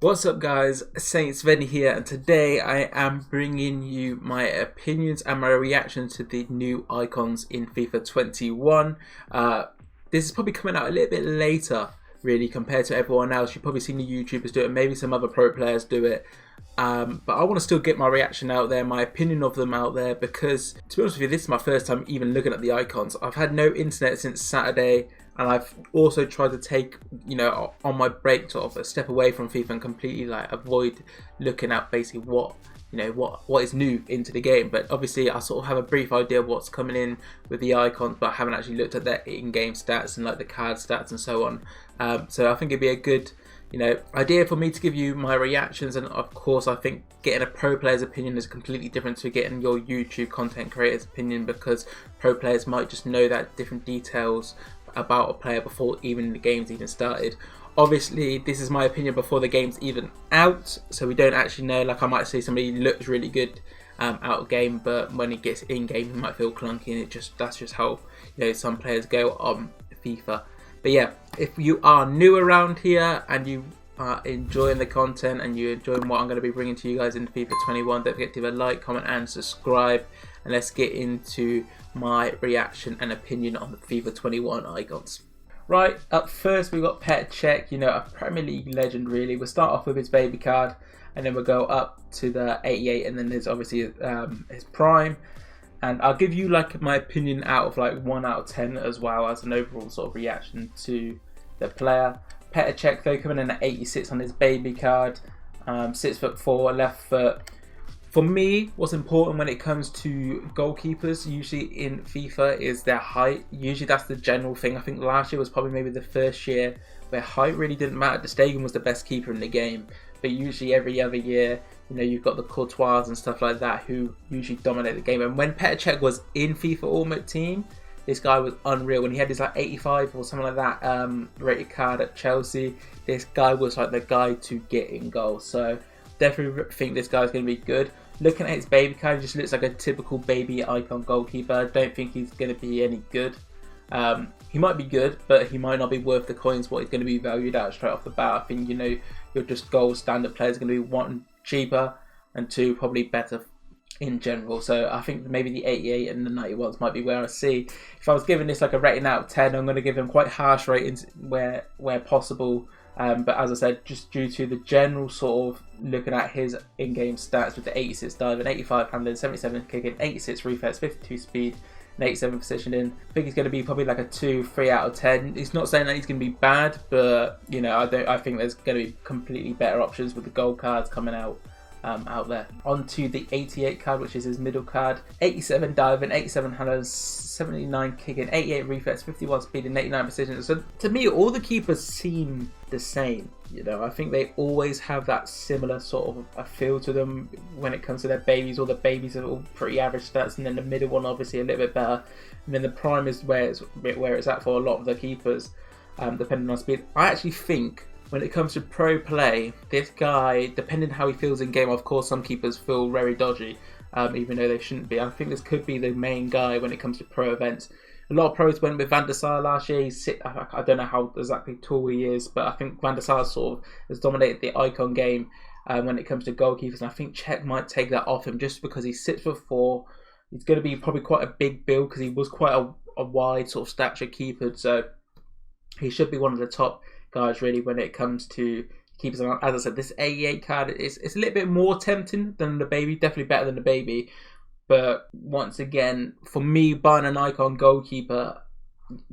What's up guys, Saints Venny here, and today I am bringing you my opinions and my reactions to the new icons in FIFA 21. This is probably coming out a little bit later really compared to everyone else. You've probably seen the YouTubers do it, maybe some other pro players do it. But I want to still get my reaction out there, my opinion of them out there, because to be honest with you, this is my first time even looking at the icons. I've had no internet since Saturday, and I've also tried to take, on my break sort of a step away from FIFA and completely avoid looking at basically what is new into the game. But obviously I sort of have a brief idea of what's coming in with the icons, but I haven't actually looked at their in-game stats and the card stats and so on. So I think it'd be a good idea for me to give you my reactions, and of course I think getting a pro player's opinion is completely different to getting your YouTube content creator's opinion, because pro players might just know that different details about a player before even the game's even started. Obviously this is my opinion before the game's even out, so we don't actually know. I might say somebody looks really good out of game, but when he gets in game he might feel clunky, and that's just how some players go on FIFA. But yeah, if you are new around here and you are enjoying the content and you're enjoying what I'm going to be bringing to you guys in FIFA 21, don't forget to leave a like, comment and subscribe, and let's get into my reaction and opinion on the FIFA 21 icons. Right, up first we've got Petr Cech, a Premier League legend really. We'll start off with his baby card, and then we'll go up to the 88, and then there's obviously his prime. And I'll give you my opinion out of 1 out of 10 as well as an overall sort of reaction to the player. Petr Cech though coming in at 86 on his baby card, 6'4", left foot. For me, what's important when it comes to goalkeepers usually in FIFA is their height. Usually that's the general thing. I think last year was probably maybe the first year where height really didn't matter. De Stegen was the best keeper in the game, but usually every other year, you've got the Courtois and stuff like that who usually dominate the game. And when Petr Cech was in FIFA Ultimate Team, this guy was unreal. When he had his 85 or something like that rated card at Chelsea, this guy was the guy to get in goal. So definitely think this guy's going to be good. Looking at his baby card, he just looks like a typical baby icon goalkeeper. I don't think he's going to be any good. He might be good, but he might not be worth the coins what he's going to be valued at straight off the bat. I think your just gold standard players are going to be 1, cheaper, and 2, probably better in general. So I think maybe the 88 and the 91s might be where I see. If I was giving this a rating out of 10, I'm going to give him quite harsh ratings where possible. But as I said, just due to the general sort of looking at his in-game stats with the 86 diving, 85 handling, 77 kicking, 86 reflex, 52 speed, and 87 positioning, I think he's going to be probably a 2, 3 out of 10. It's not saying that he's going to be bad, but I think there's going to be completely better options with the gold cards coming out there. On to the 88 card, which is his middle card. 87 diving, 87 handling, 79 kicking, 88 reflex, 51 speed and 89 precision. So to me, all the keepers seem the same. I think they always have that similar sort of a feel to them when it comes to their babies. All the babies are all pretty average stats, and then the middle one obviously a little bit better, and then the prime is where it's at for a lot of the keepers, depending on speed. I actually think when it comes to pro play, this guy, depending how he feels in game, of course some keepers feel very dodgy, even though they shouldn't be. I think this could be the main guy when it comes to pro events. A lot of pros went with Van der Sar last year. I don't know how exactly tall he is, but I think Van der Sar sort of has dominated the icon game when it comes to goalkeepers. And I think Cech might take that off him just because he's 6'4". He's going to be probably quite a big build because he was quite a wide sort of stature keeper. So he should be one of the top guys really when it comes to keepers. And as I said, this 88 card is a little bit more tempting than the baby. Definitely better than the baby. But once again, for me, buying an icon goalkeeper,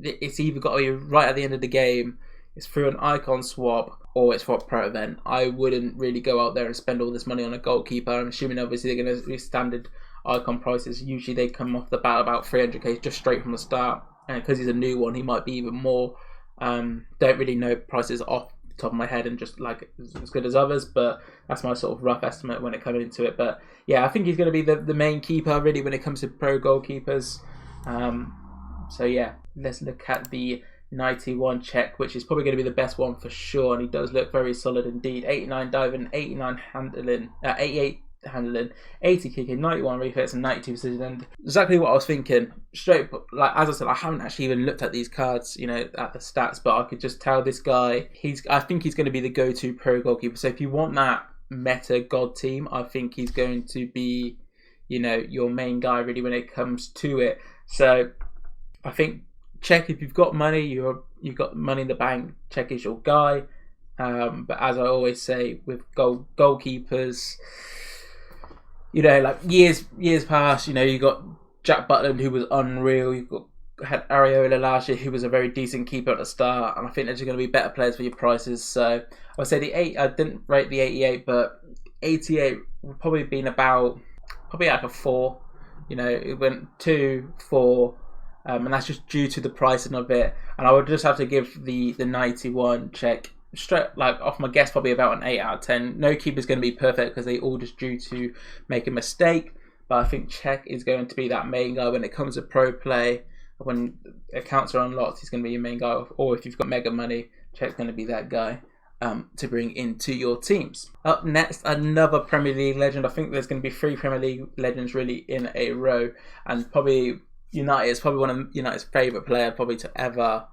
it's either got to be right at the end of the game, it's through an icon swap, or it's for a pro event. I wouldn't really go out there and spend all this money on a goalkeeper. I'm assuming obviously they're going to be standard icon prices. Usually they come off the bat about 300k just straight from the start. And because he's a new one, he might be even more. Don't really know prices off the top of my head and just as good as others, but that's my sort of rough estimate when it comes into it. But yeah, I think he's going to be the main keeper really when it comes to pro goalkeepers. So yeah, let's look at the 91 Cech, which is probably going to be the best one for sure, and he does look very solid indeed. 89 diving, 89 handling, 88 handling, 80 kicking, 91 reflex, and 92 precision. And exactly what I was thinking. Straight, like as I said, I haven't actually even looked at these cards, you know, at the stats, but I could just tell this guy, I think he's going to be the go-to pro goalkeeper. So if you want that meta god team, I think he's going to be, you know, your main guy really when it comes to it. So I think Cech, if you've got money, you've got money in the bank, Cech is your guy. But as I always say with goalkeepers, you know, like years past, you know, you got Jack Butland, who was unreal. Had Areola last year, who was a very decent keeper at the start, and I think there's going to be better players for your prices. So I would say I didn't rate the 88, but 88 would probably been about like a 4. You know, it went 2, 4, and that's just due to the pricing of it. And I would just have to give the 91 Cech straight, like off my guess, probably about an 8 out of 10. No keeper's going to be perfect because they all just due to make a mistake, but I think Cech is going to be that main guy when it comes to pro play. When accounts are unlocked, he's going to be your main guy, or if you've got mega money, Cech's going to be that guy to bring into your teams. Up next, another Premier League legend. I think there's going to be 3 Premier League legends really in a row, and probably United is probably one of United's favourite player probably to ever,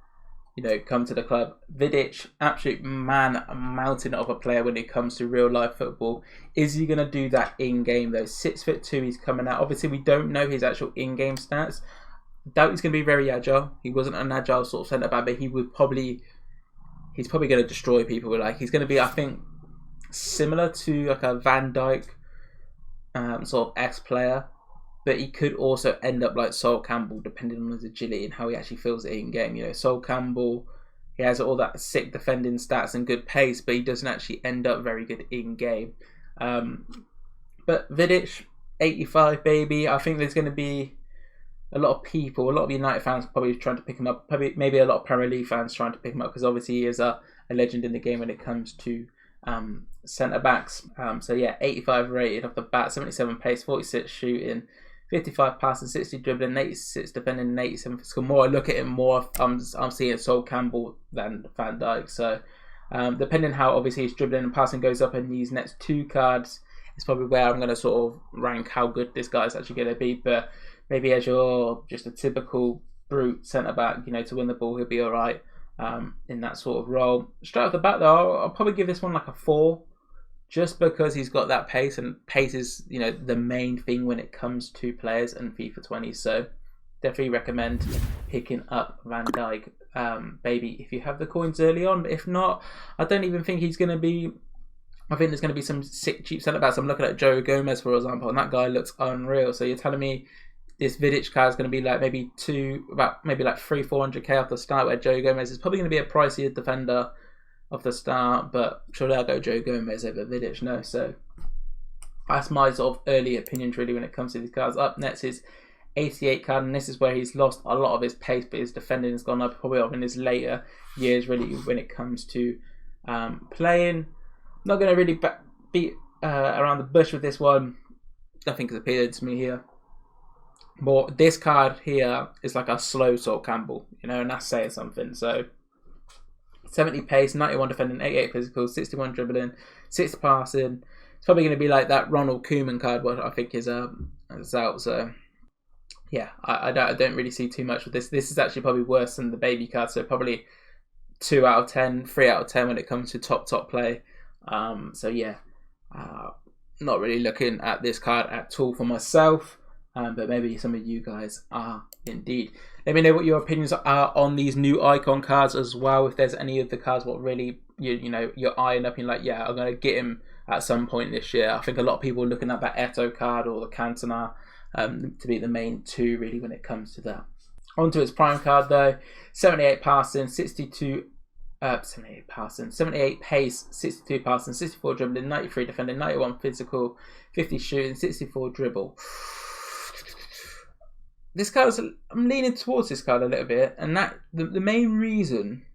you know, come to the club. Vidic, absolute mountain of a player when it comes to real life football. Is he going to do that in game though? 6'2", he's coming out. Obviously, we don't know his actual in-game stats. Doubt he's going to be very agile. He wasn't an agile sort of centre back, but he's probably going to destroy people. Like, he's going to be, I think, similar to like a Van Dijk sort of S player, but he could also end up like Sol Campbell, depending on his agility and how he actually feels it in game. You know, Sol Campbell, he has all that sick defending stats and good pace, but he doesn't actually end up very good in game. But Vidic, 85 baby. I think there's going to be a lot of United fans probably trying to pick him up. Probably maybe a lot of Premier League fans trying to pick him up because obviously he is a legend in the game when it comes to centre backs. So yeah, 85 rated off the bat, 77 pace, 46 shooting, 55 passing, 60 dribbling, 86 defending, and 87 physical. More I look at him, more I'm seeing Sol Campbell than Van Dijk. So depending how obviously his dribbling and passing goes up in these next 2 cards, it's probably where I'm going to sort of rank how good this guy's actually going to be. But maybe as you're just a typical brute centre back, you know, to win the ball, he'll be all right in that sort of role. Straight off the bat, though, I'll probably give this one like a 4, just because he's got that pace, and pace is, you know, the main thing when it comes to players and FIFA 20. So definitely recommend picking up Van Dijk, baby, if you have the coins early on. But if not, I don't even think he's going to be. I think there's going to be some sick cheap centre backs. I'm looking at Joe Gomez, for example, and that guy looks unreal. So you're telling me this Vidic card is going to be like maybe 300-400k off the start, where Joe Gomez is probably going to be a pricier defender off the start, but surely I'll go Joe Gomez over Vidic. No, so that's my sort of early opinions really when it comes to these cards. Up next is 88 card, and this is where he's lost a lot of his pace, but his defending has gone up probably in his later years really when it comes to playing. Not going to really beat around the bush with this one. Nothing has appeared to me here. But this card here is like a slow Sol Campbell, you know, and that's saying something. So 70 pace, 91 defending, 88 physical, 61 dribbling, 60 passing. It's probably going to be like that Ronald Koeman card, what I think is out. So yeah, I don't really see too much with this. This is actually probably worse than the baby card. So probably 2 out of 10, 3 out of 10 when it comes to top play. So yeah, not really looking at this card at all for myself. But maybe some of you guys are indeed. Let me know what your opinions are on these new icon cards as well. If there's any of the cards what really you know you're eyeing up and like, yeah, I'm gonna get him at some point this year. I think a lot of people are looking at that ETO'O card or the Cantona to be the main 2 really when it comes to that. Onto its prime card though, 78 passing, 78 passing, 78 pace, 62 passing, 64 dribbling, 93 defending, 91 physical, 50 shooting, 64 dribble. This card, I'm leaning towards this card a little bit, and that the main reason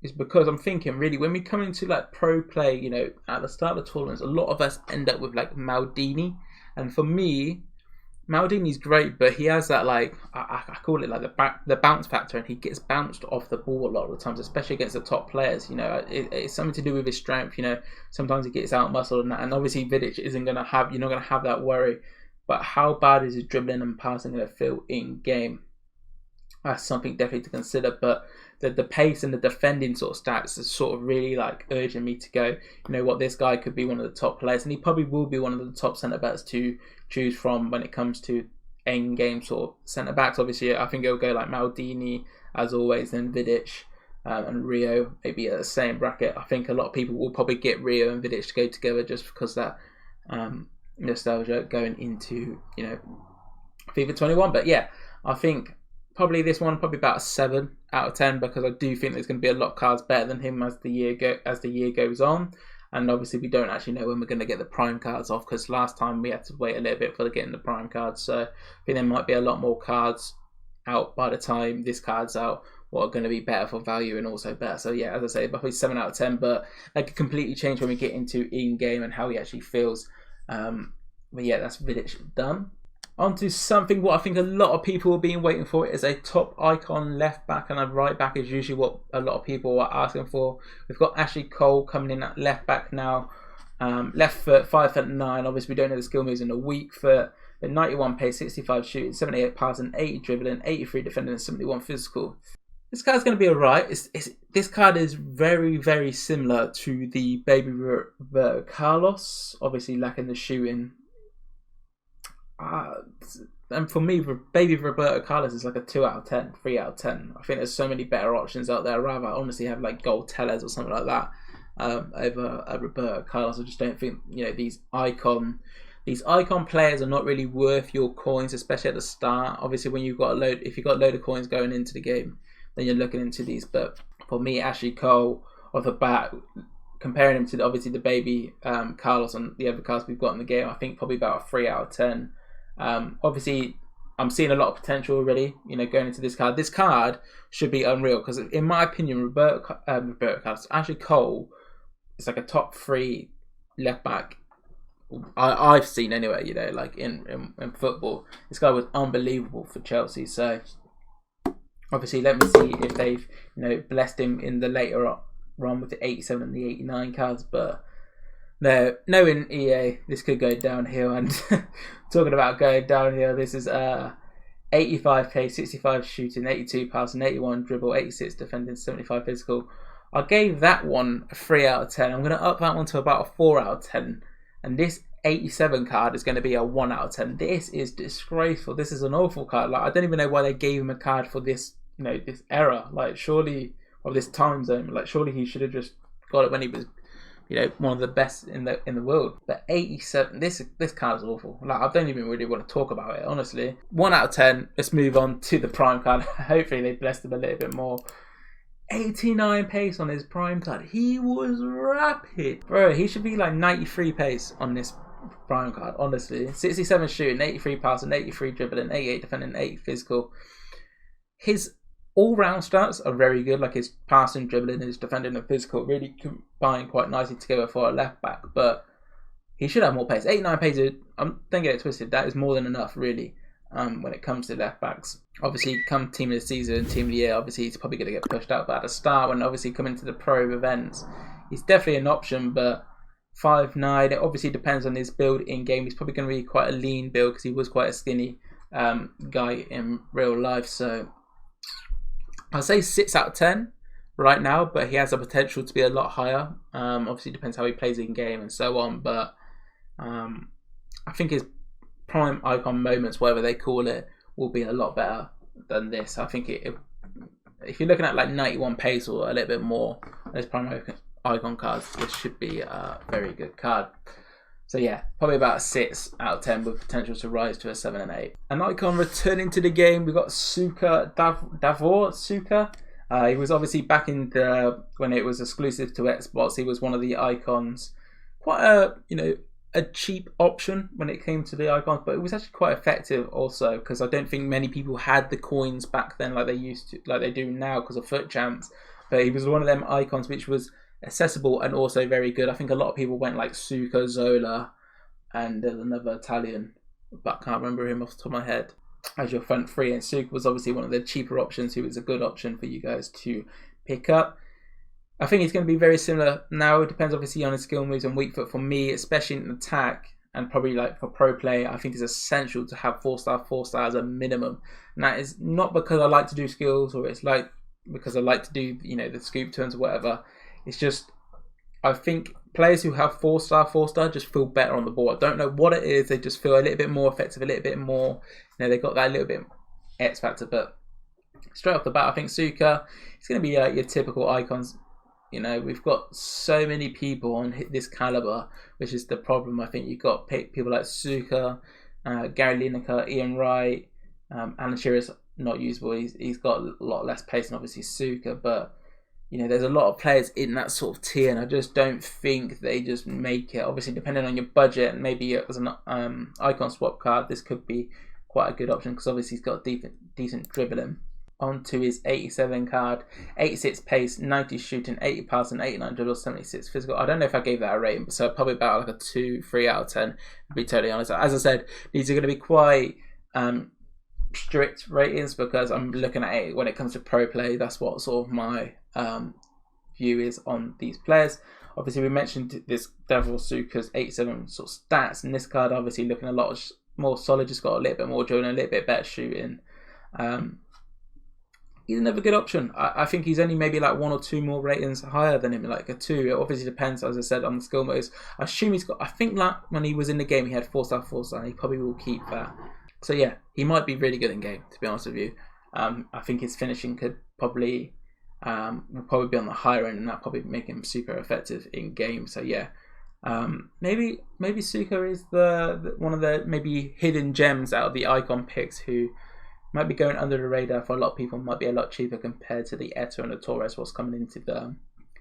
is because I'm thinking really when we come into like pro play, you know, at the start of the tournaments, a lot of us end up with like Maldini, and for me, Maldini's great, but he has that, like, I call it like the bounce factor, and he gets bounced off the ball a lot of the times, especially against the top players. You know, it's something to do with his strength. You know, sometimes he gets out muscled and that, and obviously Vidic isn't gonna have, you're not gonna have that worry. But how bad is his dribbling and passing gonna feel in game? That's something definitely to consider. But the pace and the defending sort of stats is sort of really like urging me to go, you know what, this guy could be one of the top players, and he probably will be one of the top centre backs to choose from when it comes to end game sort of centre backs. Obviously, I think it'll go like Maldini as always, then Vidic and Rio maybe at the same bracket. I think a lot of people will probably get Rio and Vidic to go together just because that nostalgia going into, you know, FIFA 21. But yeah, I think probably this one, probably about a 7 out of 10, because I do think there's going to be a lot of cards better than him as the year goes on. And obviously we don't actually know when we're going to get the prime cards off, because last time we had to wait a little bit for getting the prime cards. So I think there might be a lot more cards out by the time this card's out, what are going to be better for value and also better. So yeah, as I say, probably 7 out of 10, but that could completely change when we get into in-game and how he actually feels. But yeah, that's Vidic done. On to something what I think a lot of people have been waiting for, is a top icon left back, and a right back is usually what a lot of people are asking for. We've got Ashley Cole coming in at left back now. Left foot, 5'9". Obviously, we don't know the skill moves in a weak foot. 91 pace, 65 shooting, 78 passing, 80 dribbling, 83 defending, and 71 physical. This card's going to be alright. This card is very, very similar to the Baby Roberto Carlos, obviously lacking the shooting. And for me, Baby Roberto Carlos is like a 2 out of 10, 3 out of 10. I think there's so many better options out there. I'd rather honestly have like Gold Tellers or something like that over Roberto Carlos. I just don't think, you know, these icon players are not really worth your coins, especially at the start. Obviously, when you've got if you've got a load of coins going into the game, then you're looking into these. But for me, Ashley Cole off the bat, comparing him to obviously the Baby Carlos and the other cards we've got in the game, I think probably about a 3 out of 10. Obviously, I'm seeing a lot of potential already, you know, going into this card. This card should be unreal, because in my opinion, Roberto Carlos, Ashley Cole is like a top 3 left back I've seen anyway, you know, like in football. This guy was unbelievable for Chelsea. So obviously, let me see if they've, you know, blessed him in the later run with the 87 and the 89 cards. But no, knowing EA, this could go downhill. And talking about going downhill, this is 85 pace, 65 shooting, 82 passing, 81 dribble, 86 defending, 75 physical. I gave that one a 3 out of 10. I'm going to up that one to about a 4 out of 10. And this 87 card is going to be a 1 out of 10. This is disgraceful. This is an awful card. Like, I don't even know why they gave him a card for this, you know, this era. Like, surely, or this time zone. Like, surely he should have just got it when he was, you know, one of the best in the world. But 87, this card is awful. Like, I don't even really want to talk about it, honestly. 1 out of 10. Let's move on to the prime card. Hopefully they blessed him a little bit more. 89 pace on his prime card. He was rapid. Bro, he should be like 93 pace on this prime card, honestly. 67 shooting, 83 passing, 83 dribbling, 88 defending, 8 physical. His all-round stats are very good, like his passing, dribbling, his defending and physical really combine quite nicely together for a left back, but he should have more pace. 89 pace, don't get it twisted, that is more than enough, really. When it comes to left backs, obviously come team of the season and team of the year, obviously he's probably going to get pushed out, but at the start, when obviously coming to the pro events, he's definitely an option. But 5'9", it obviously depends on his build in game. He's probably going to be quite a lean build, because he was quite a skinny guy in real life. So I'll say 6 out of 10 right now, but he has the potential to be a lot higher. Obviously depends how he plays in game and so on, but I think his prime icon moments, whatever they call it, will be a lot better than this. I think if you're looking at like 91 pace or a little bit more, those prime icon cards, this should be a very good card. So yeah, probably about a 6 out of 10 with potential to rise to a 7 and 8. An icon returning to the game, we've got Suka Davor. Suka. He was obviously back in when it was exclusive to Xbox. He was one of the icons. Quite a cheap option when it came to the icons, but it was actually quite effective also, because I don't think many people had the coins back then like they do now because of Foot Champs. But he was one of them icons which was accessible and also very good. I think a lot of people went like Suka, Zola, and there's another Italian but I can't remember him off the top of my head, as your front three. And Suka was obviously one of the cheaper options, who was a good option for you guys to pick up. I think it's going to be very similar now. It depends obviously on his skill moves and weak foot. For me, especially in attack and probably like for pro play, I think it's essential to have 4-star as a minimum. And that is not because I like to do skills, or it's like because I like to do, you know, the scoop turns or whatever. It's just, I think players who have 4-star just feel better on the ball. I don't know what it is. They just feel a little bit more effective, a little bit more, you know, they got that little bit X factor. But straight off the bat, I think Suka, it's going to be your typical icons. You know, we've got so many people on this caliber, which is the problem. I think you've got people like Suka, Gary Lineker, Ian Wright, Alan Shearer's not usable. He's got a lot less pace than obviously Suka, but you know, there's a lot of players in that sort of tier, and I just don't think they just make it. Obviously, depending on your budget, and maybe as an icon swap card, this could be quite a good option because obviously he's got decent dribbling. Onto his 87 card, 86 pace, 90 shooting, 80 passing, 89 dribble, 76 physical. I don't know if I gave that a rating, so probably about like a 2-3 out of 10, to be totally honest. As I said, these are going to be quite strict ratings because I'm looking at it when it comes to pro play. That's what sort of my view is on these players. Obviously, we mentioned this Devil Suka's 87 sort of stats, and this card obviously looking a lot more solid, just got a little bit more dribbling, a little bit better shooting. He's another good option. I think he's only maybe like 1 or 2 more ratings higher than him, like a 2. It obviously depends, as I said, on the skill modes. I assume he's got, I think like when he was in the game, he had 4-star. He probably will keep that. So yeah, he might be really good in game, to be honest with you. I think his finishing could probably, will probably be on the higher end, and that probably make him super effective in game. So yeah, maybe Suka is the one of the maybe hidden gems out of the icon picks who might be going under the radar for a lot of people, might be a lot cheaper compared to the ETO'O and the Torres what's coming into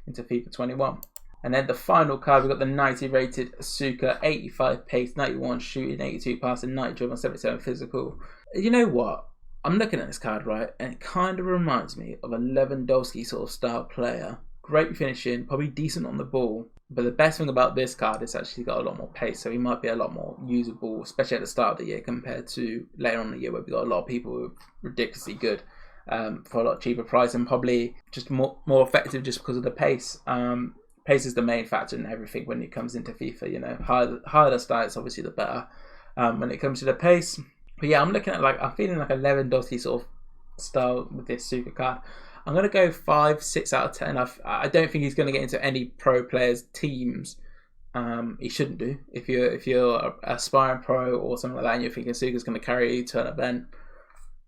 FIFA 21. And then the final card, we've got the 90 rated Suka, 85 pace, 91 shooting, 82 passing, 90 dribble, 77 physical. You know what? I'm looking at this card, right, and it kind of reminds me of a Lewandowski sort of style player. Great finishing, probably decent on the ball. But the best thing about this card is actually got a lot more pace, so he might be a lot more usable, especially at the start of the year compared to later on in the year where we've got a lot of people who are ridiculously good for a lot cheaper price, and probably just more effective just because of the pace. Pace is the main factor in everything when it comes into FIFA. You know, higher the stats, obviously the better when it comes to the pace. But yeah, I'm feeling like a Lewandowski sort of style with this Suka card. I'm going to go 5-6 out of 10. I don't think he's going to get into any pro players' teams. He shouldn't do. If you're an aspiring pro or something like that and you're thinking Suka's going to carry you to an event,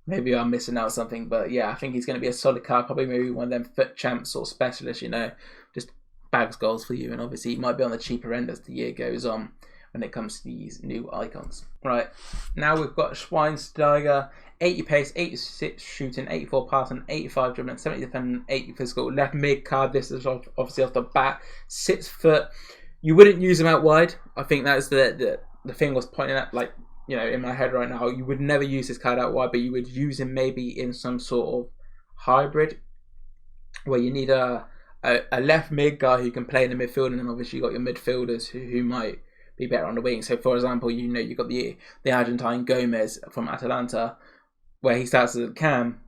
maybe I'm missing out something. But yeah, I think he's going to be a solid card. Probably maybe one of them foot champ sort of specialists, you know, just bags goals for you. And obviously he might be on the cheaper end as the year goes on when it comes to these new icons. Right, now we've got Schweinsteiger, 80 pace, 86 shooting, 84 passing, 85 dribbling, 70 defending, 80 physical. Left mid card, this is obviously off the bat. 6 foot. You wouldn't use him out wide. I think that's the thing was pointing at, like, you know, in my head right now. You would never use this card out wide, but you would use him maybe in some sort of hybrid where you need a left mid guy who can play in the midfield, and then obviously you got your midfielders who might be better on the wing. So for example, you know, you've got the Argentine Gomez from Atalanta, where he starts as a cam,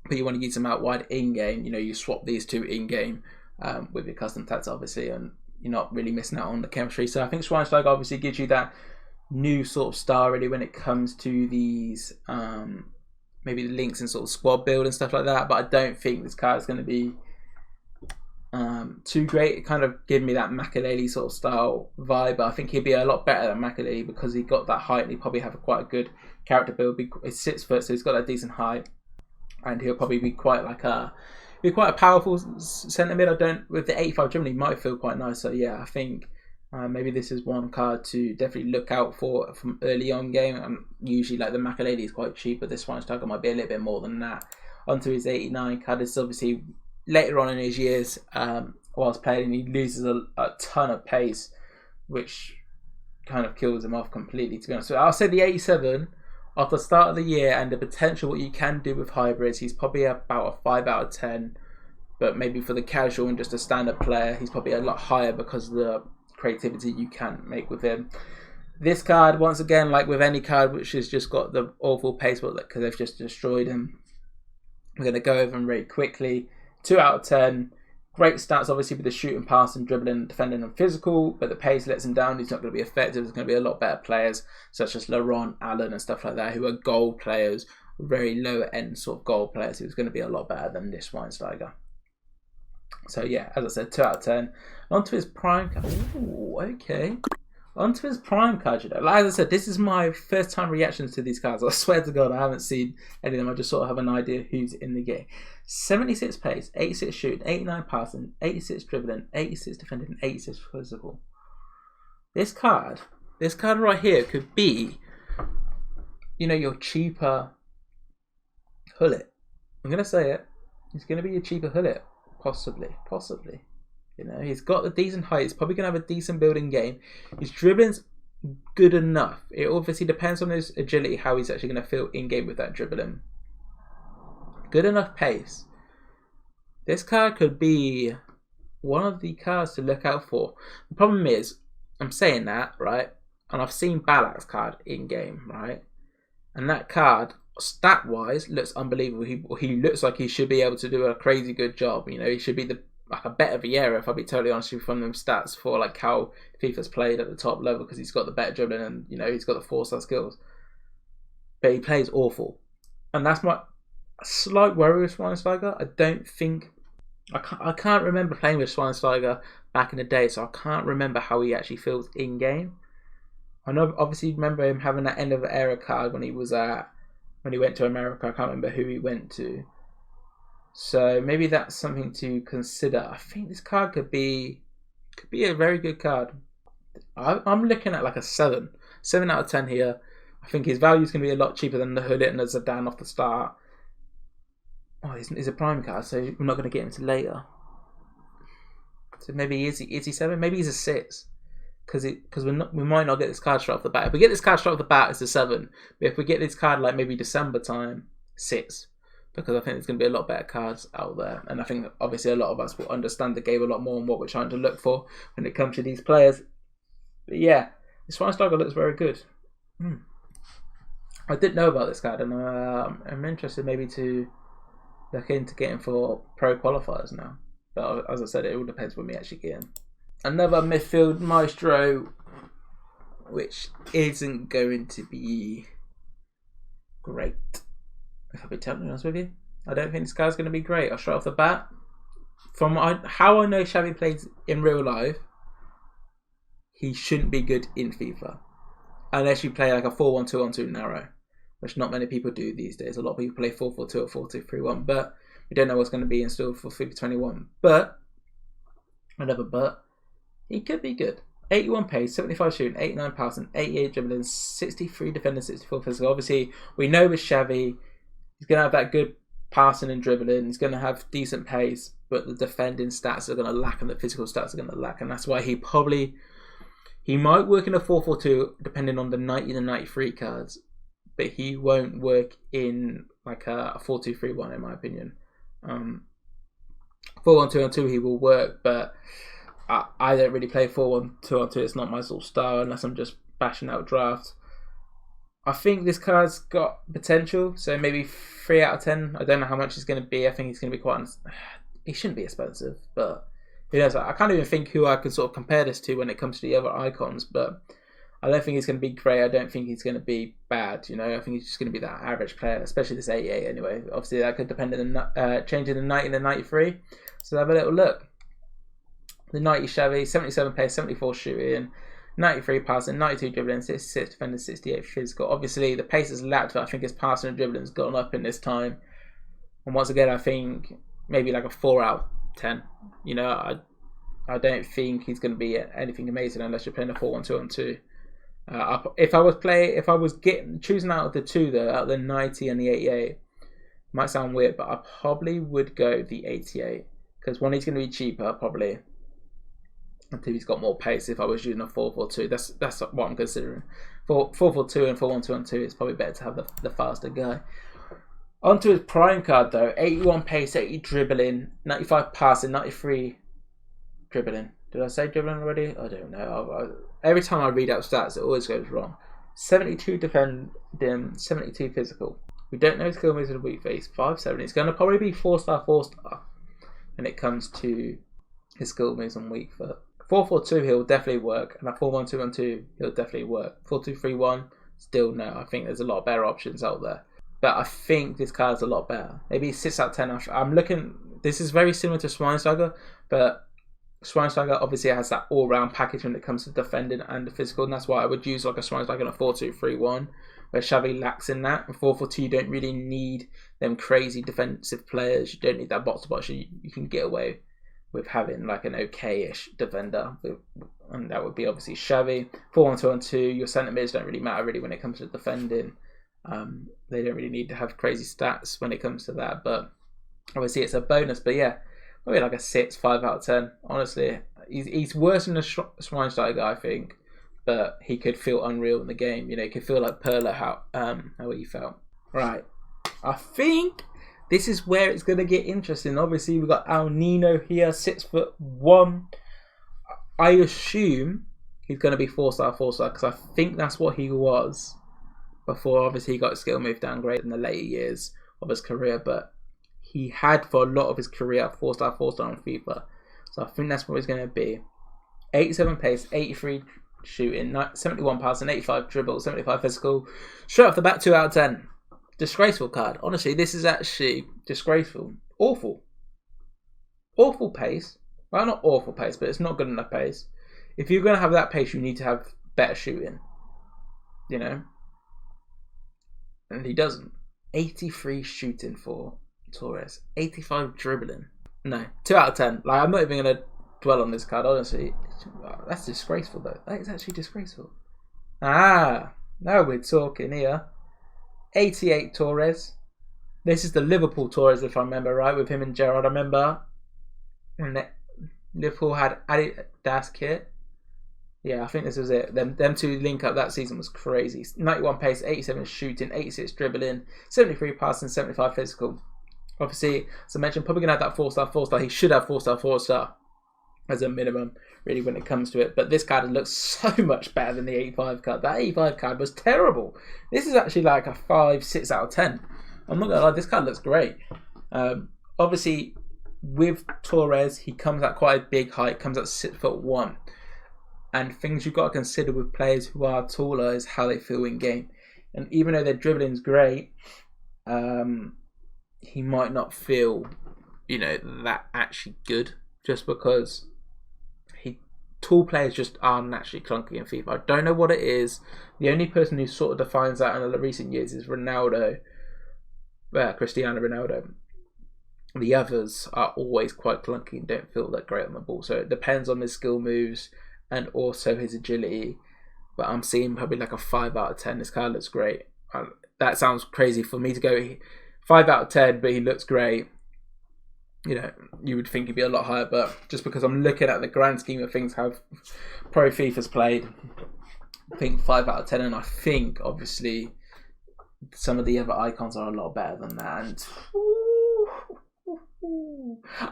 but you want to use him out wide in game. You know, you swap these two in game with your custom tats, obviously, and you're not really missing out on the chemistry. So I think Schweinsteiger obviously gives you that new sort of style really when it comes to these maybe the links and sort of squad build and stuff like that. But I don't think this card is going to be too great. It kind of gave me that Makelele sort of style vibe, but I think he'd be a lot better than Makelele because he got that height and he probably have quite a good character build. He's 6 foot, so he's got that decent height, and he'll probably be quite a powerful centre mid. With the 85 dribbling, he might feel quite nice. So yeah, I think maybe this is one card to definitely look out for from early on game. Usually like the Makelele is quite cheap, but this one might be a little bit more than that. Onto his 89 card. This is obviously later on in his years, whilst playing, he loses a ton of pace, which kind of kills him off completely, to be honest. So I'll say the 87, at the start of the year, and the potential what you can do with hybrids, he's probably about a 5 out of 10. But maybe for the casual and just a standard player, he's probably a lot higher because of the creativity you can make with him. This card, once again, like with any card which has just got the awful pace, because they've just destroyed him, I'm going to go over them very quickly. 2 out of 10. Great stats, obviously, with the shooting, passing, dribbling, defending, and physical, but the pace lets him down. He's not going to be effective. There's going to be a lot better players, such as Laurent, Allen, and stuff like that, who are goal players, very low-end sort of goal players, who's going to be a lot better than this Schweinsteiger. So, yeah, as I said, 2 out of 10. On to his prime card. Ooh, okay. Onto his prime card, you know. Like I said, this is my first time reactions to these cards. I swear to God, I haven't seen any of them. I just sort of have an idea who's in the game. 76 pace, 86 shooting, 89 passing, 86 dribbling, 86 defending, 86 physical. This card right here could be, you know, your cheaper Hullet. I'm going to say it. He's going to be your cheaper Hullet. Possibly. You know, he's got a decent height. He's probably going to have a decent building game. His dribbling's good enough. It obviously depends on his agility, how he's actually going to feel in-game with that dribbling. Good enough pace. This card could be one of the cards to look out for. The problem is, I'm saying that, right? And I've seen Balak's card in-game, right? And that card, stat-wise, looks unbelievable. He looks like he should be able to do a crazy good job. You know, he should be like a better Vieira, if I'll be totally honest with you, from them stats for like how FIFA's played at the top level, because he's got the better dribbling and, you know, he's got the 4-star skills. But he plays awful. And that's my slight worry with Schweinsteiger. I don't think... I can't remember playing with Schweinsteiger back in the day, so I can't remember how he actually feels in-game. I know, obviously, remember him having that end of the era card when he went to America. I can't remember who he went to. So maybe that's something to consider. I think this card could be a very good card. I'm looking at like a 7 out of 10 here. I think his value is going to be a lot cheaper than the Hullet and the Zidane off the start. Oh, he's a prime card, so we're not going to get him to later. So maybe is he 7? Maybe he's a 6. Because we might not get this card straight off the bat. If we get this card straight off the bat, it's a 7. But if we get this card like maybe December time, 6. Because I think there's going to be a lot better cards out there. And I think obviously a lot of us will understand the game a lot more and what we're trying to look for when it comes to these players. But yeah, this Schweinsteiger looks very good. I didn't know about this card, and I'm interested maybe to look into getting for pro qualifiers now. But as I said, it all depends when we actually get in. Another midfield maestro, which isn't going to be great. If I'll be totally honest with you, I don't think this guy's going to be great. I'll straight off the bat. From how I know Xavi plays in real life, he shouldn't be good in FIFA. Unless you play like a 4-1-2-1-2 narrow, which not many people do these days. A lot of people play 4-4-2 or 4-2-3-1, but we don't know what's going to be in store for FIFA 21. But, he could be good. 81 pace, 75 shooting, 89 passing, 88 dribbling, 63 defending, 64 physical. Obviously, we know with Xavi, he's going to have that good passing and dribbling. He's going to have decent pace, but the defending stats are going to lack and the physical stats are going to lack. And that's why he might work in a 4-4-2 depending on the 90 and 93 cards, but he won't work in like a 4-2-3-1 in my opinion. 4-1-2-1-2 he will work, but I don't really play 4-1-2-1-2. It's not my sort of style unless I'm just bashing out drafts. I think this card's got potential, so maybe 3 out of 10. I don't know how much it's going to be. I think it's going to be quite... He shouldn't be expensive, but who knows? I can't even think who I can sort of compare this to when it comes to the other icons, but I don't think he's going to be great. I don't think he's going to be bad, you know. I think he's just going to be that average player, especially this 88 anyway. Obviously, that could depend on the changing the 90 and the 93. So have a little look. The 90 Xavi, 77 pace, 74 shooting, 93 passing, 92 dribbling, 66 defending, 68 physical. Obviously, the pace has lapped, but I think his passing and dribbling has gone up in this time. And once again, I think maybe like a 4 out of 10. You know, I don't think he's going to be anything amazing unless you're playing a 4-1-2-1-2. If I was choosing out of the two though, out of the 90 and the 88, might sound weird, but I probably would go the 88 because one, he's going to be cheaper probably. Until he's got more pace. If I was using a 4-4-2, that's what I'm considering. For 4-4-2 and 4-1-2-1-2, it's probably better to have the faster guy. Onto his prime card though, 81 pace, 80 dribbling, 95 passing, 93 dribbling. Did I say dribbling already? I don't know. Every time I read out stats, it always goes wrong. 72 defending, 72 physical. We don't know his skill moves in a weak face. 5'7". It's going to probably be 4-star, 4-star when it comes to his skill moves on weak foot. 4-4-2, he'll definitely work. And a 4-1-2-1-2, he'll definitely work. 4-2-3-1, still no. I think there's a lot of better options out there. But I think this card's a lot better. Maybe 6 out of 10. I'm looking... This is very similar to Schweinsteiger, but Schweinsteiger obviously has that all-round package when it comes to defending and the physical, and that's why I would use like a Schweinsteiger in a 4-2-3-1, where Xavi lacks in that. In 4-4-2, you don't really need them crazy defensive players. You don't need that box-to-box. You can get away with having like an okay-ish defender, and that would be obviously Xavi. 4-1-2-1-2, your centre mids don't really matter really when it comes to defending. They don't really need to have crazy stats when it comes to that, but obviously it's a bonus. But yeah, probably like a 6, 5 out of 10. Honestly, he's worse than the Schweinsteiger, I think, but he could feel unreal in the game. You know, he could feel like Perla how he felt. Right, I think this is where it's going to get interesting. Obviously, we've got El Nino here, 6'1". I assume he's going to be 4-star, 4-star, because I think that's what he was before. Obviously, he got his skill move downgraded in the later years of his career, but he had for a lot of his career 4-star, 4-star on FIFA. So I think that's what he's going to be. 87 pace, 83 shooting, 71 passing, 85 dribble, 75 physical. Straight off the bat, 2 out of 10. Disgraceful card. Honestly, this is actually disgraceful. Awful. Awful pace. Well, not awful pace, but it's not good enough pace. If you're going to have that pace, you need to have better shooting. You know? And he doesn't. 83 shooting for Torres. 85 dribbling. No. 2 out of 10. Like, I'm not even going to dwell on this card, honestly. That's disgraceful, though. That is actually disgraceful. Now we're talking here. 88 Torres. This is the Liverpool Torres, if I remember right, with him and Gerrard. I remember when Liverpool had Adidas kit. Yeah, I think this was it. Them two link up that season was crazy. 91 pace, 87 shooting, 86 dribbling, 73 passing, 75 physical. Obviously, as I mentioned, probably going to have that 4-star, 4-star. He should have 4-star, 4-star as a minimum, really, when it comes to it. But this card looks so much better than the 85 card. That 85 card was terrible. This is actually like a 5, 6 out of 10. I'm not going to lie, this card looks great. Obviously, with Torres, he comes at quite a big height, comes at 6'1". And things you've got to consider with players who are taller is how they feel in game. And even though their dribbling is great, he might not feel, that actually good, just because tall players just are naturally clunky in FIFA. I don't know what it is. The only person who sort of defines that in the recent years is Ronaldo, Cristiano Ronaldo. The others are always quite clunky and don't feel that great on the ball. So it depends on his skill moves and also his agility. But I'm seeing probably like a 5 out of 10. This card looks great. That sounds crazy for me to go 5 out of 10, but he looks great. You would think he'd be a lot higher, but just because I'm looking at the grand scheme of things, how Pro FIFA's played, I think 5 out of 10, and I think obviously some of the other icons are a lot better than that. And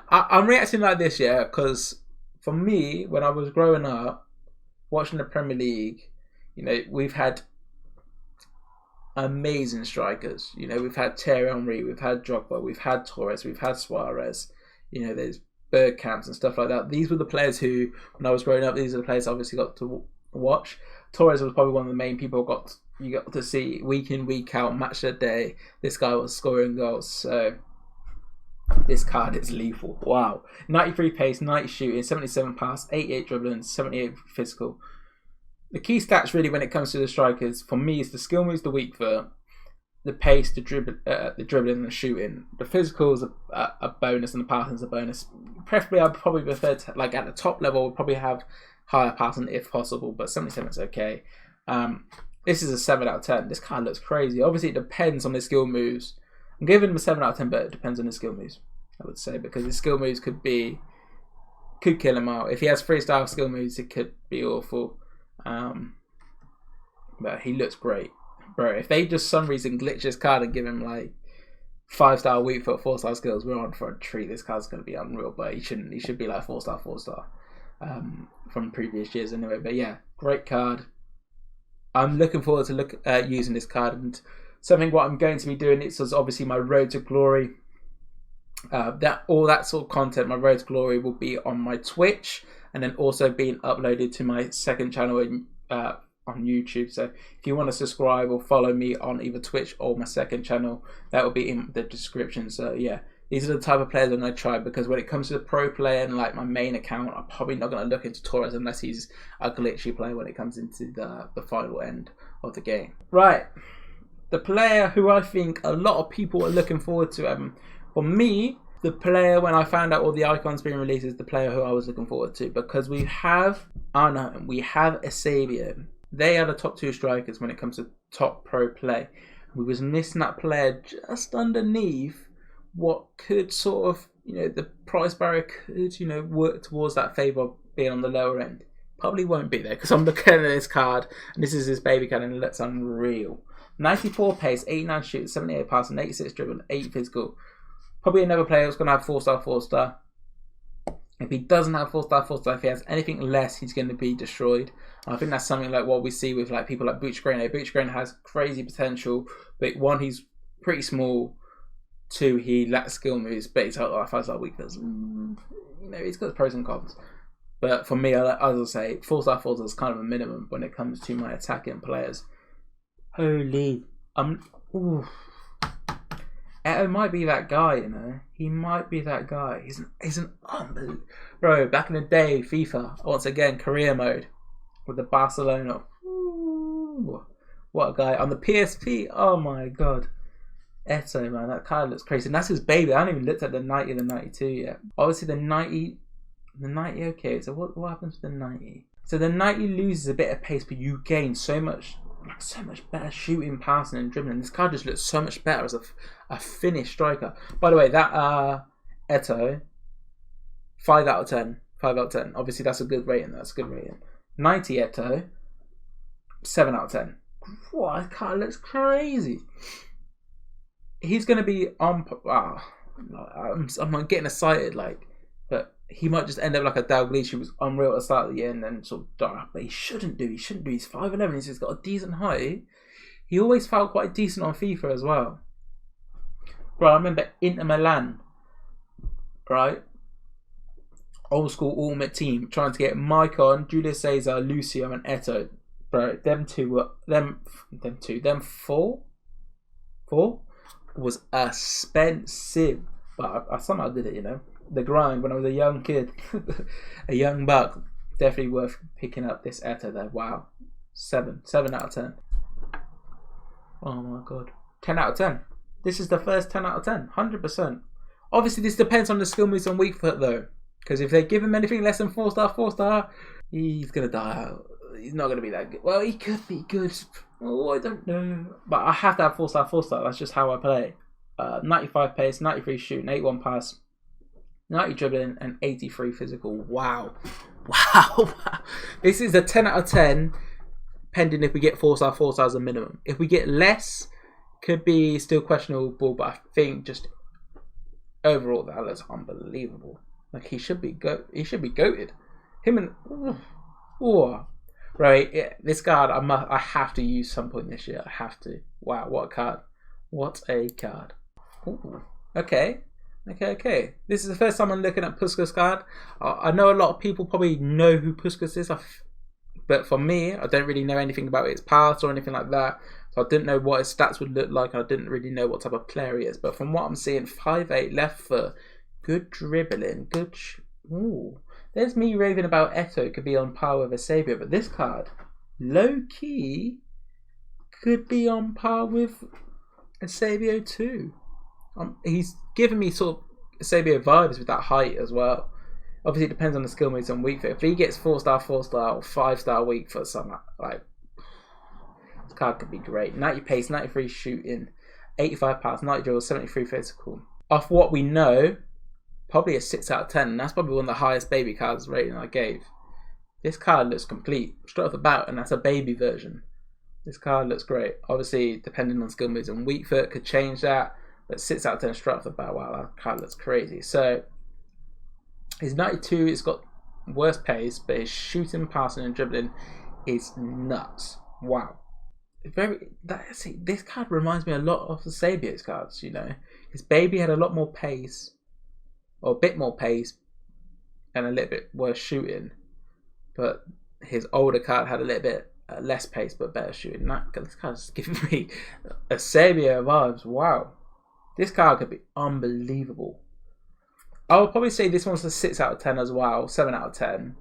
I'm reacting like this, because for me, when I was growing up, watching the Premier League, we've had amazing strikers. We've had Thierry Henry, we've had Drogba, we've had Torres, we've had Suarez. There's Bergkamps and stuff like that. These were the players who, when I was growing up, these are the players I obviously got to watch. Torres was probably one of the main people you got to see week in, week out, match of the day. This guy was scoring goals. So this card is lethal. Wow. 93 pace, 90 shooting, 77 pass, 88 dribbling, 78 physical. The key stats really when it comes to the strikers for me is the skill moves, the weak foot, the pace, the dribbling, and the shooting. The physical is a bonus, and the passing is a bonus. Preferably, I'd probably prefer to, like at the top level, would probably have higher passing if possible, but 77 is okay. This is a 7 out of 10. This card looks crazy. Obviously, it depends on his skill moves. I'm giving him a 7 out of 10, but it depends on his skill moves, I would say, because his skill moves could kill him out. If he has 3-star skill moves, it could be awful. But he looks great, bro. If they just some reason glitch this card and give him like 5-star weak foot, 4-star skills, we're on for a treat. This card's going to be unreal, but he shouldn't. He should be like 4-star, 4-star. from previous years anyway. But yeah, great card. I'm looking forward to using this card, and something what I'm going to be doing. It's obviously my Road to Glory. All that sort of content, my Road to Glory, will be on my Twitch, and then also being uploaded to my second channel on YouTube. So if you want to subscribe or follow me on either Twitch or my second channel, that will be in the description. So yeah, these are the type of players I'm going to try, because when it comes to the pro player and like my main account, I'm probably not going to look into Torres unless he's a glitchy player when it comes into the final end of the game. Right, the player who I think a lot of people are looking forward to, for me, the player when I found out all the icons being released is the player who I was looking forward to, because we have Anna and we have Eusebio. They are the top two strikers when it comes to top pro play. We was missing that player just underneath what could sort of, the price barrier could, work towards that favour being on the lower end. Probably won't be there, because I'm looking at this card, and this is his baby card, and it looks unreal. 94 pace, 89 shoot, 78 pass, and 86 dribble, 8 physical. Probably another player who's going to have 4-star, 4-star. If he doesn't have 4-star, 4-star, if he has anything less, he's going to be destroyed. And I think that's something like what we see with like people like Buchgrene. Buchgrene has crazy potential, but one, he's pretty small. Two, he lacks skill moves, but he's got like 5-star weakness. He's got pros and cons. But for me, as I say, 4-star, 4-star is kind of a minimum when it comes to my attacking players. Holy, ETO'O might be that guy, He might be that guy. He's an unbelievable... Bro, back in the day, FIFA, once again, career mode with the Barcelona. Ooh, what a guy. On the PSP, oh my god. ETO'O, man, that card looks crazy. And that's his baby. I haven't even looked at the 90 and the 92 yet. Obviously, the 90, okay. So what happens with the 90? So the 90 loses a bit of pace, but you gain so much better shooting, passing, and dribbling. This card just looks so much better as a finished striker. By the way, that ETO'O, 5 out of 10. 5 out of 10. Obviously, that's a good rating. 90 ETO'O, 7 out of 10. Wow, this card looks crazy. He's going to be on... I'm getting excited, but he might just end up like a Dalglish who was unreal at the start of the year and then sort of die. But he shouldn't do. He's 5'11". He's got a decent height. He always felt quite decent on FIFA as well. Bro, I remember Inter Milan, right? Old school ultimate team trying to get Maicon, Julius Caesar, Lucio, and ETO'O. Bro, them four was expensive. But I somehow did it, The grind when I was a young kid, a young buck. Definitely worth picking up this ETO'O there. Wow, 7 out of 10. Oh my god, 10 out of 10. This is the first 10 out of 10, 100%. Obviously, this depends on the skill moves on weak foot though, because if they give him anything less than 4-star, he's gonna die out. He's not gonna be that good. Well, he could be good. Oh, I don't know, but I have to have 4-star. That's just how I play. 95 pace, 93 shooting, 81 pass, 90 dribbling, and 83 physical. Wow. This is a 10 out of 10, pending if we get 4-star as a minimum. If we get less, could be still questionable, but I think just overall that looks unbelievable. Like he should be goated. Him and right, yeah, this card I have to use some point this year. I have to. Wow, what a card! What a card! Ooh, okay. This is the first time I'm looking at Puskas card. I know a lot of people probably know who Puskas is, but for me, I don't really know anything about his past or anything like that. So I didn't know what his stats would look like. I didn't really know what type of player he is. But from what I'm seeing, 5'8", left foot, good dribbling, good... Ooh. There's me raving about ETO'O could be on par with Eusebio, but this card, low-key, could be on par with Eusebio too. He's giving me sort of Eusebio vibes with that height as well. Obviously, it depends on the skill moves on weak foot. If he gets 4-star, 4-star, or 5-star weak foot, something like this card could be great. 90 pace, 93 shooting, 85 pass, 90 dribble, 73 physical. Off what we know, probably a 6 out of 10. And that's probably one of the highest baby cards rating I gave. This card looks complete straight off the bat, and that's a baby version. This card looks great. Obviously, depending on skill moves on weak foot, could change that. But 6 out of 10 straight off the bat. Wow, that card looks crazy. So his 92, it's got worse pace, but his shooting, passing, and dribbling is nuts. Wow. This card reminds me a lot of the Sabio's cards, you know. His baby had a lot more pace, or a bit more pace, and a little bit worse shooting. But his older card had a little bit less pace, but better shooting. This card's giving me a Sabio vibes. Wow. This card could be unbelievable. I would probably say this one's a 6 out of 10 as well, 7 out of 10.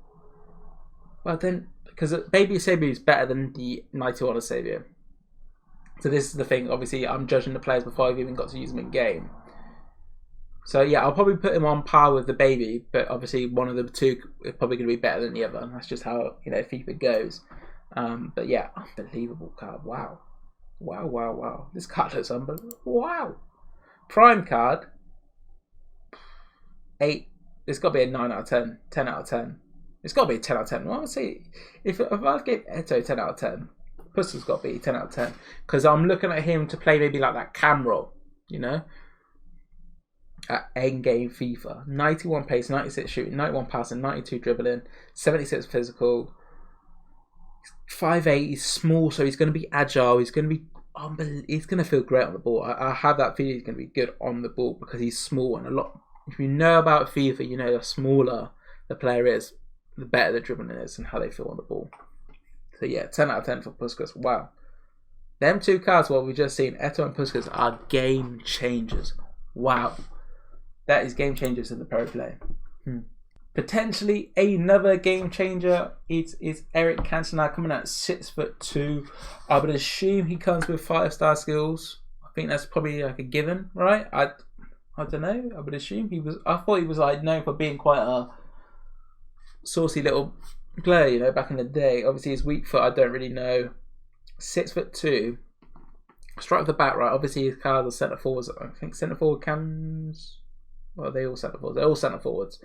Well then, because Baby Sabio is better than the 91 Sabio. So this is the thing, obviously I'm judging the players before I've even got to use them in game. So yeah, I'll probably put him on par with the Baby, but obviously one of the two is probably going to be better than the other. That's just how, you know, FIFA goes. But yeah, unbelievable card. Wow. Wow, wow, wow. This card looks unbelievable. Wow. Prime card. 8. It's got to be a 9 out of 10. 10 out of 10. It's got to be a 10 out of 10. Well, I would say if I give ETO'O 10 out of 10, Puskas got to be 10 out of 10. Because I'm looking at him to play maybe like that cam role, you know? At end-game FIFA. 91 pace, 96 shooting, 91 passing, 92 dribbling, 76 physical. 5'8", he's small, so he's going to be agile. He's going to be he's going to feel great on the ball. I have that feeling he's going to be good on the ball because he's small, and a lot. If you know about FIFA, you know the smaller the player is, the better the dribbling is and how they feel on the ball. So yeah, 10 out of 10 for Puskas. Wow. Them two cards, what we've just seen, ETO'O and Puskas, are game changers. Wow. That is game changers in the pro play. Potentially another game changer is Eric Cantona coming at 6'2". I would assume he comes with 5-star skills. I think that's probably like a given, right? I don't know. I would assume he was. I thought he was like known for being quite a saucy little player, you know, back in the day. Obviously his weak foot, I don't really know. 6'2". Straight off the bat, right? Obviously his cards are centre forwards. I think centre forward cams. Well, they all centre forwards. They're all centre forwards.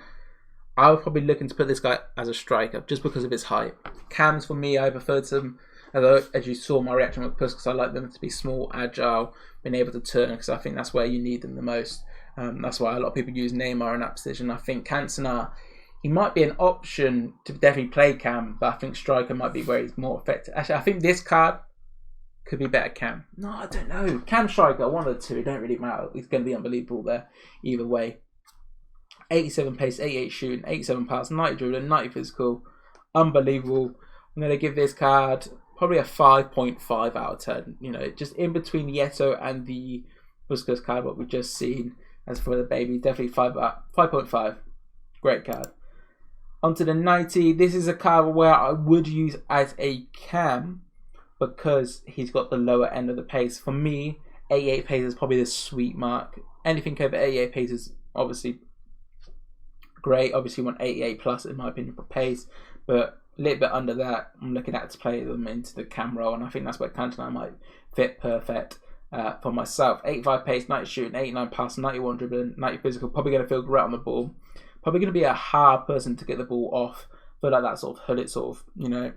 I was probably looking to put this guy as a striker just because of his height. Cams for me, I preferred them. Although, as you saw my reaction with Puss, because I like them to be small, agile, being able to turn, because I think that's where you need them the most. That's why a lot of people use Neymar in that position. I think Cantona, he might be an option to definitely play cam, but I think striker might be where he's more effective. Actually, I think this card could be better cam. No, I don't know. Cam striker, one of the two, it don't really matter. He's going to be unbelievable there either way. 87 pace, 88 shooting, 87 pass, 90 dribbling, 90 physical. Unbelievable. I'm going to give this card probably a 5.5 out of 10. You know, just in between the ETO'O and the Puskas card, what we've just seen. As for the Baby, definitely 5.5. Great card. Onto the 90. This is a card where I would use as a cam because he's got the lower end of the pace. For me, 88 pace is probably the sweet mark. Anything over 88 pace is obviously great. Obviously, you want 88 plus in my opinion for pace, but a little bit under that, I'm looking at to play them into the cam role, and I think that's where Cantona might fit perfect for myself. 85 pace, 90 shooting, 89 pass, 91 dribbling, 90 physical. Probably going to feel great on the ball. Probably going to be a hard person to get the ball off. Feel like that sort of hooded sort of, you know,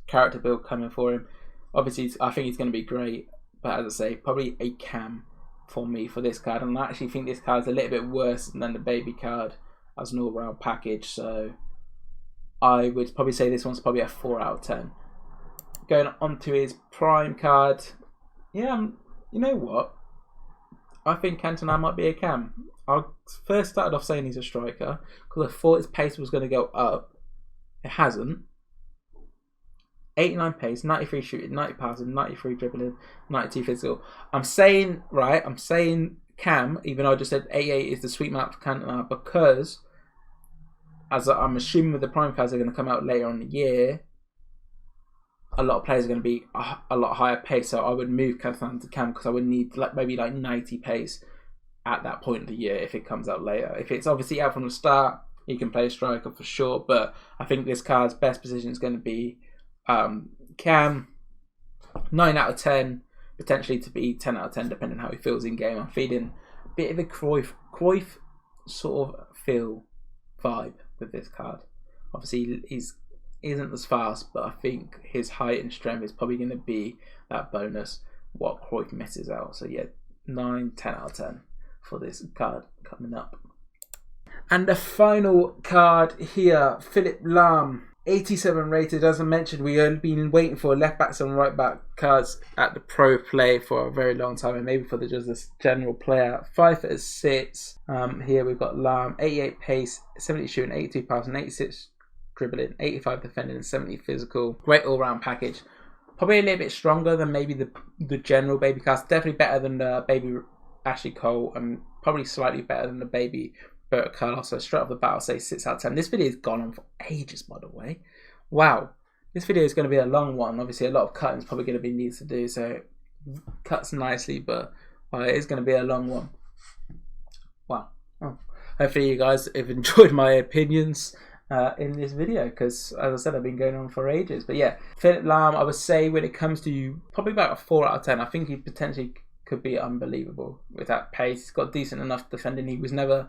character build coming for him. Obviously, I think he's going to be great, but as I say, probably a cam for me for this card, and I actually think this card is a little bit worse than the Baby card as an all-round package, so I would probably say this one's probably a 4 out of 10. Going on to his Prime card, yeah, you know what? I think Cantona might be a cam. I first started off saying he's a striker because I thought his pace was going to go up. It hasn't. 89 pace, 93 shooting, 90 passing, 93 dribbling, 92 physical. I'm saying cam, even though I just said 88 is the sweet mark for Cantona, because as I'm assuming with the Prime cards are going to come out later on in the year, a lot of players are going to be a lot higher pace, so I would move Cantona to cam because I would need maybe 90 pace at that point of the year if it comes out later. If it's obviously out from the start, he can play striker for sure, but I think this card's best position is going to be cam. 9 out of 10, potentially to be 10 out of 10 depending on how he feels in game. I'm feeling a bit of a Cruyff sort of feel vibe with this card. Obviously he isn't as fast, but I think his height and strength is probably going to be that bonus what Cruyff misses out. So yeah, 9, 10 out of 10 for this card coming up. And the final card here, Philip Lahm, 87 rated. As I mentioned, we have been waiting for left backs and right back cards at the Pro Play for a very long time, and maybe for just this general player. 5'6". Here we've got Lahm, 88 pace, 70 shooting, 82 passing, 86 dribbling, 85 defending, and 70 physical. Great all-round package. Probably a little bit stronger than maybe the general baby cast. Definitely better than the baby Ashley Cole, and probably slightly better than the baby Berto Carlos. So straight off the bat, I'll say 6 out of 10. This video has gone on for ages, by the way. Wow. This video is going to be a long one. Obviously, a lot of cutting is probably going to be needed to do, so cuts nicely, but it is going to be a long one. Wow. Oh. Hopefully you guys have enjoyed my opinions in this video, because as I said, I've been going on for ages. But yeah, Philip Lahm, I would say when it comes to you, probably about a 4 out of 10. I think he potentially could be unbelievable with that pace. He's got decent enough defending. He was never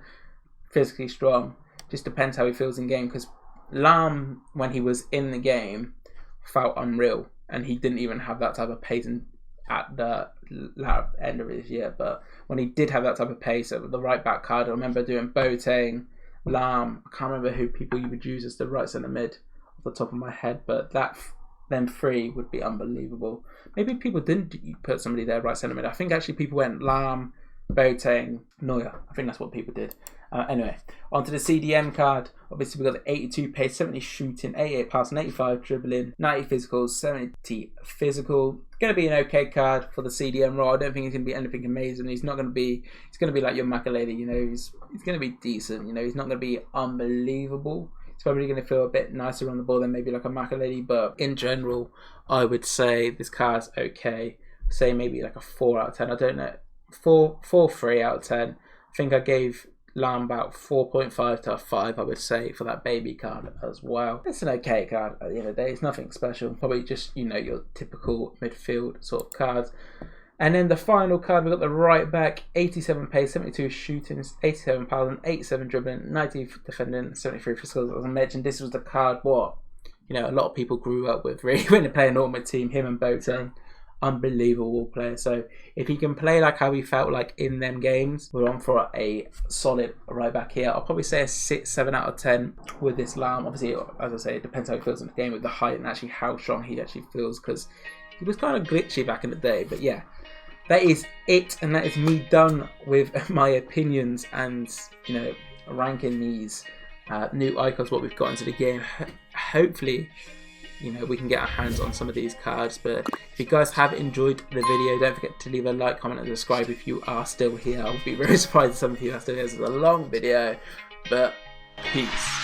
physically strong. Just depends how he feels in game, because Lahm, when he was in the game, felt unreal, and he didn't even have that type of pace at the end of his year. But when he did have that type of pace at the right back card, I remember doing Boateng, Lahm, I can't remember who people you would use as the right centre mid off the top of my head, but them three would be unbelievable. Maybe people didn't put somebody there right centre mid. I think actually people went Lahm, Boateng, Neuer. I think that's what people did. Anyway, onto the CDM card. Obviously, we've got the 82 pace, 70 shooting, 88 passing, 85 dribbling, 90 physicals, 70 physical. Going to be an okay card for the CDM role. I don't think he's going to be anything amazing. He's not going to be. He's going to be like your Makaleli. You know, he's going to be decent. You know, he's not going to be unbelievable. He's probably going to feel a bit nicer on the ball than maybe like a Makaleli. But in general, I would say this card's okay. Say maybe like a 4 out of 10. I don't know. 3 out of 10. I think I gave Lahm about 4.5 to a 5, I would say, for that baby card as well. It's an okay card at the end of the day. It's nothing special. Probably just, you know, your typical midfield sort of cards. And then the final card, we've got the right back, 87 pace, 72 shooting, 87 passing, 87 dribbling, 90 defending, 73 physical. As I mentioned, this was the card what, you know, a lot of people grew up with really when they play an Ultimate Team, him and Boateng. Unbelievable player. So if he can play like how he felt like in them games, we're on for a solid right back here. I'll probably say a 6, 7 out of 10 with this Lahm. Obviously, as I say, it depends how he feels in the game with the height and actually how strong he actually feels, because he was kind of glitchy back in the day. But yeah, that is it, and that is me done with my opinions and, you know, ranking these new icons, what we've got into the game. Hopefully, you know, we can get our hands on some of these cards. But if you guys have enjoyed the video, don't forget to leave a like, comment and subscribe if you are still here. I would be very surprised if some of you are still here. This is a long video, but peace.